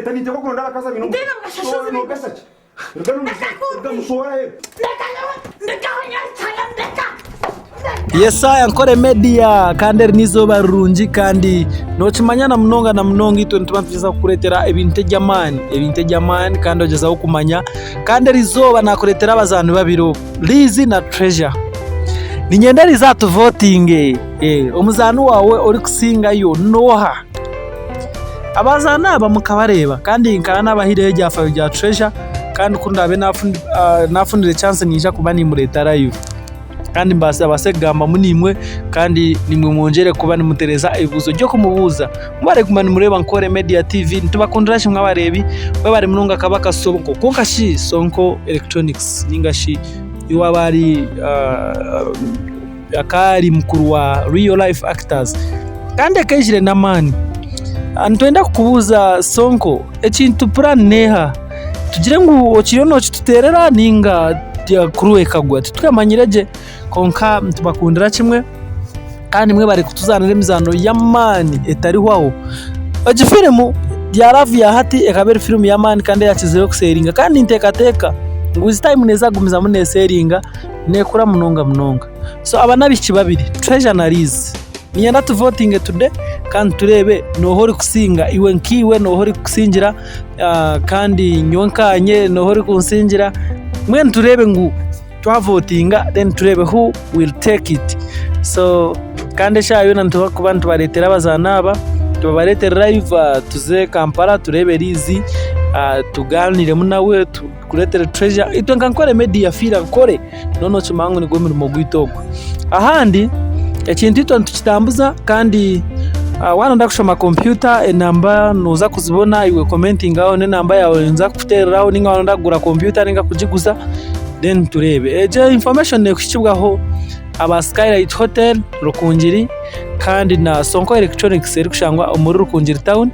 leta ni teko kunda kaza bino no pesa Yesa Nkore media kandi nizo barungi kandi no kimanyana munonga na munonga ito ntubamfiza kukuretera ebinte jamani kandi ogezaho kumanya kandi rizoba nakuretera abazantu babiro Lizi na Treasure ninyenda rizatu voting omuzanu wawe uri kusinga yo noha abazana aba mukabareba kandi nkana abahire ryafayo rya Treasure kandi kundabe nafundire chance nisha kuba ni muretara yo kandi mbase abasegamba munimwe kandi nimwe mwongere kuba nimutereza ibuzo ryo kumubuza mubare kumana mureba Nkore Media TV ntubakundira shimwe abarebi babare munonga kabaka sonko konkashi sonko electronics ningashi iwabari akari mukuru wa real life actors kandi akejire namani antwenda kubuza sonko ekintu plan neha tugire ngo okiyono kituterera ninga ya kuruwe kagwa tukamanyireje konka tubakundira kimwe kandi mwe bari kutuzanira imizano yamani etariho agifiremu ya Love ya Hati ekabere film yamani kandi yakizeyo kuseringa kandi ntekateka ngo izi time neza gumiza muneseringa nekura munonga so abanabici babiri Treasure na Lizi ninyenda tu voting today kandi turebe nohori kusinga iwe nkiwe nohori kusingira kandi nyonkanye nohori kunsingira mwen turebe ngu twa votinga then turebe who will take it so kandi shayo nantuba kubantu baretera bazanaba tubaretera live tuze Kampala turebe Lizi tuganire munawe kuretera Treasure ito Nkore Media fira Nkore nono chimangu ni gomero mogwitoko ahandi ekintu ito ntukitambuza kandi wana ndakushoma computer enamba noza kuzibona iwe commenting aho ne namba yawe nza kutereraho ninga wana ndagura computer ninga kujiguza then turebe eje information ne kushibwaho aba Skylight Hotel Rukungiri kandi na Sonko Electronics eri kushangwa umuri Rukungiri town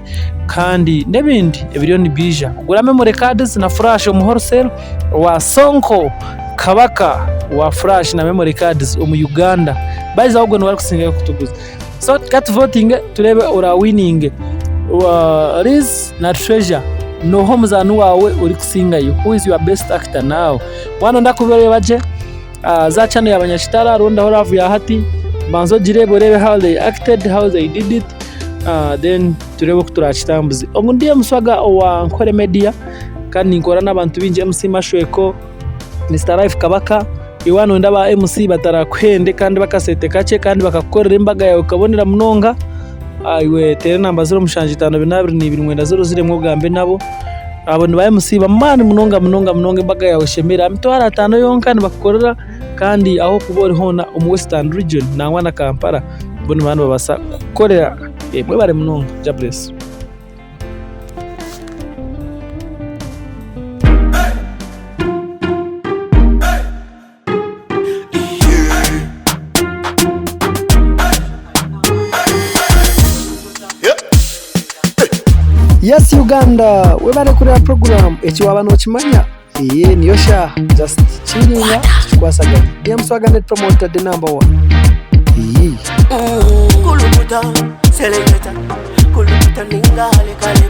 kandi nebindi ebiriyoni bija ugura memory cards na flash mu wholesale wa Sonko kabaka wa flash na memory cards mu Uganda baiza ahubwo no bari kusinga kutuguza so cat voting turebe ora winning wa Lizi na Treasure no homuzanu wawe uri kusinga yo who is your best actor now wana ndakubere baje za channel y'abanyashitara ronda Love ya Hati banzo jirebe rebe how they acted how they did it then turebe kuturachitambuzi omundiye muswaga wa Nkore Media kandi nkora n'abantu binje MC Mashweko Mr Life Kabaka iwano ndaba MC batarakwende kandi bakasete kace kandi bakakorera imbaga yawe ukabonera munonga iwe tere namba 052 ziremwe bwambe nabo abone ba MC bamani munonga imbaga yawe shemera mitwara 5 yonka kandi bakorera kandi aho kubori hona Western region nangwa na Kampala bone bantu babasa gukorera mwe bare munonga jabless Yes Uganda we bare kurera program ekiwaba no kimanya niyo sha just chilinga kwasaga yamswaga net promoter the number 1 kulukuta selector kulukuta ningale kale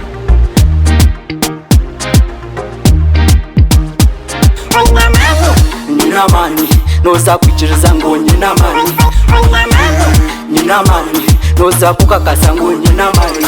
nina mani noza kuchiriza ngo nina mani nina mani noza kukakasa ngo nina mani